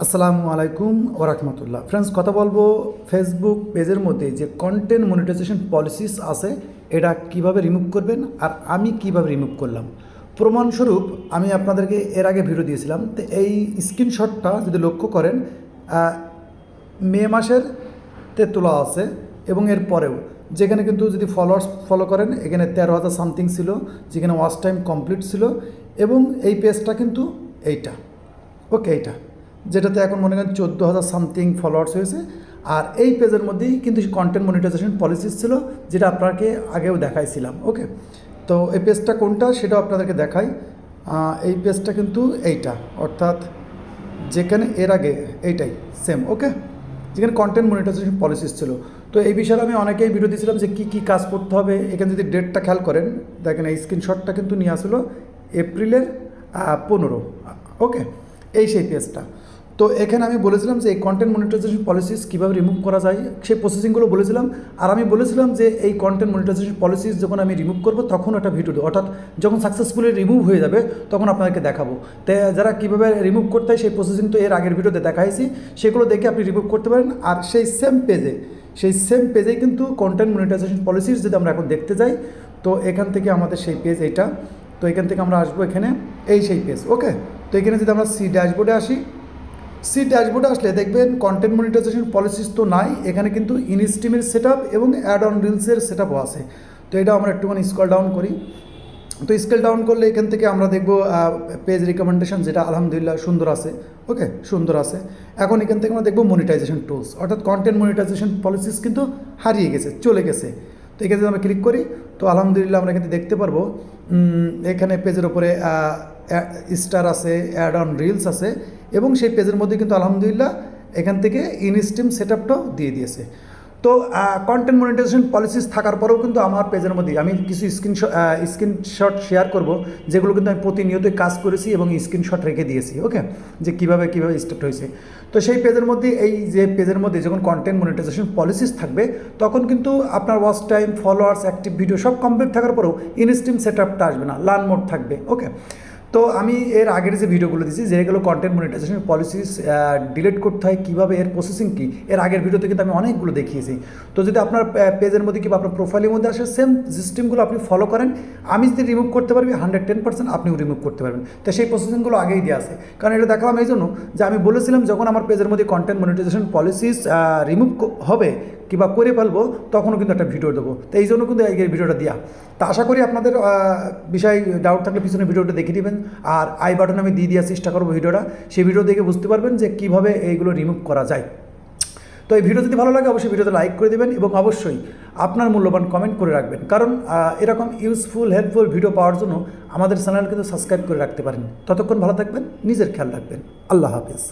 আসসালামু আলাইকুম ওরহমতুল্লাহ। ফ্রেন্ডস, কথা বলবো ফেসবুক পেজের মধ্যে যে কন্টেন্ট মনিটাইজেশন পলিসিস আছে এটা কিভাবে রিমুভ করবেন আর আমি কিভাবে রিমুভ করলাম। প্রমাণস্বরূপ আমি আপনাদেরকে এর আগে ভিডিও দিয়েছিলাম, তো এই স্ক্রিনশটটা যদি লক্ষ্য করেন মে মাসের তে তোলা আছে এবং এর পরেও, যেখানে কিন্তু যদি ফলো করেন এখানে 13,000 সামথিং ছিল, যেখানে ওয়াচ টাইম কমপ্লিট ছিল এবং এই পেজটা কিন্তু এইটা, ওকে, এইটা যেটাতে এখন মনে করেন 14,000 সামথিং ফলোয়ার্স হয়েছে। আর এই পেজের মধ্যেই কিন্তু কন্টেন্ট মনিটাইজেশন পলিসিস ছিল, যেটা আপনাকে আগেও দেখাইছিলাম। ওকে, তো এই পেজটা কোনটা সেটাও আপনাদেরকে দেখাই। এই পেজটা কিন্তু এইটা, অর্থাৎ যেখানে এর আগে এইটাই সেম, ওকে, যেখানে কন্টেন্ট মনিটাইজেশন পলিসিস ছিল। তো এই বিষয়ে আমি অনেকেই ভিডিও দিয়েছিলাম যে কী কী কাজ করতে হবে। এখানে যদি ডেটটা খেয়াল করেন, দেখেন এই স্ক্রিনশটটা কিন্তু নিয়ে আসলো এপ্রিলের 15, ওকে, এই সেই পেজটা। তো এখানে আমি বলেছিলাম যে এই কন্টেন্ট মনিটাইজেশন পলিসিস কীভাবে রিমুভ করা যায়, সেই প্রসেসিংগুলো বলেছিলাম। আর আমি বলেছিলাম যে এই কন্টেন্ট মনিটাইজেশন পলিসিস যখন আমি রিমুভ করব তখন একটা ভিডিও দেবো, অর্থাৎ যখন সাকসেসফুলি রিমুভ হয়ে যাবে তখন আপনাদেরকে দেখাবো। তাই যারা কীভাবে রিমুভ করতে হয় সেই প্রসেসিং তো এর আগের ভিডিওতে দেখাইছি, সেগুলো দেখে আপনি রিমুভ করতে পারেন। আর সেই সেম পেজেই কিন্তু কন্টেন্ট মনিটাইজেশন পলিসিস যদি আমরা এখন দেখতে যাই, তো এখান থেকে আমাদের সেই পেজ এইটা। তো এখান থেকে আমরা আসবো এখানে, এই সেই পেজ, ওকে। তো এখানে যদি আমরা ড্যাশবোর্ডে আসলে দেখবেন কন্টেন্ট মনিটাইজেশন পলিসিস তো নাই, এখানে কিন্তু ইনস্ট্রিমের সেট আপ এবং অ্যাড অন রিলসের সেট আপও আছে। তো এটা আমরা একটুখানি স্ক্রল ডাউন করি। তো স্কেল ডাউন করলে এখান থেকে আমরা দেখব পেজ রিকমেন্ডেশন, যেটা আলহামদুলিল্লাহ সুন্দর আছে, ওকে, সুন্দর আছে। এখন এখান থেকে আমরা দেখব মনিটাইজেশন টুলস, অর্থাৎ কন্টেন্ট মনিটাইজেশন পলিসিস কিন্তু হারিয়ে গেছে, চলে গেছে। তো এখানে যদি আমরা ক্লিক করি তো আলহামদুলিল্লাহ আমরা এখানে দেখতে পারবো এখানে পেজের ওপরে স্টার আছে, অ্যাড অন রিলস আছে এবং সেই পেজের মধ্যে কিন্তু আলহামদুলিল্লাহ এখান থেকে ইনস্ট্রিম সেট আপটাও দিয়ে দিয়েছে। তো কন্টেন্ট মনিটাইজেশন পলিসিস থাকার পরেও কিন্তু আমার পেজের মধ্যে আমি কিছু স্ক্রিনশট শেয়ার করব, যেগুলো কিন্তু আমি প্রতিনিয়তই কাজ করেছি এবং স্ক্রিনশট রেখে দিয়েছি, ওকে, যে কীভাবে স্টার্ট হয়েছে। তো সেই পেজের মধ্যে, এই যে পেজের মধ্যে যখন কন্টেন্ট মনিটাইজেশন পলিসিস থাকবে তখন কিন্তু আপনার watch time, followers, active video সব কমপ্লিট থাকার পরেও ইনস্ট্রিম সেট আপটা আসবে না, লার্ন মোড থাকবে, ওকে। তো আমি এর আগের যে ভিডিওগুলো দিয়েছি, যেগুলো কন্টেন্ট মনিটাইজেশন পলিসিস ডিলিট করতে হয়, কীভাবে এর প্রসেসিং কী, এর আগের ভিডিওতে কিন্তু আমি অনেকগুলো দেখিয়েছি। তো যদি আপনার পেজের মধ্যে কিংবা আপনার প্রোফাইলের মধ্যে আসে সেম সিস্টেমগুলো আপনি ফলো করেন, আমি যদি রিমুভ করতে পারবি 110% আপনিও রিমুভ করতে পারবেন। তো সেই প্রসেসিংগুলো আগেই দেওয়া আছে, কারণ এটা দেখালাম এই জন্য যে আমি বলেছিলাম যখন আমার পেজের মধ্যে কন্টেন্ট মনিটাইজেশন পলিসিস রিমুভ হবে কিংবা করে ফেলবো তখনও কিন্তু একটা ভিডিও দেবো। তো এই জন্য কিন্তু এই ভিডিওটা দেওয়া। তা আশা করি আপনাদের বিষয়ে ডাউট থাকলে পিছনে ভিডিওটা দেখে নেবেন, আর আই বাটনে আমি দিয়ে দেওয়ার চেষ্টা করবো ভিডিওটা, সেই ভিডিও দেখে বুঝতে পারবেন যে কীভাবে এইগুলো রিমুভ করা যায়। তো এই ভিডিও যদি ভালো লাগে অবশ্যই ভিডিওতে লাইক করে দেবেন এবং অবশ্যই আপনার মূল্যবান কমেন্ট করে রাখবেন, কারণ এরকম ইউজফুল হেল্পফুল ভিডিও পাওয়ার জন্য আমাদের চ্যানেল কিন্তু সাবস্ক্রাইব করে রাখতে পারেন। ততক্ষণ ভালো থাকবেন, নিজের খেয়াল রাখবেন। আল্লাহ হাফেজ।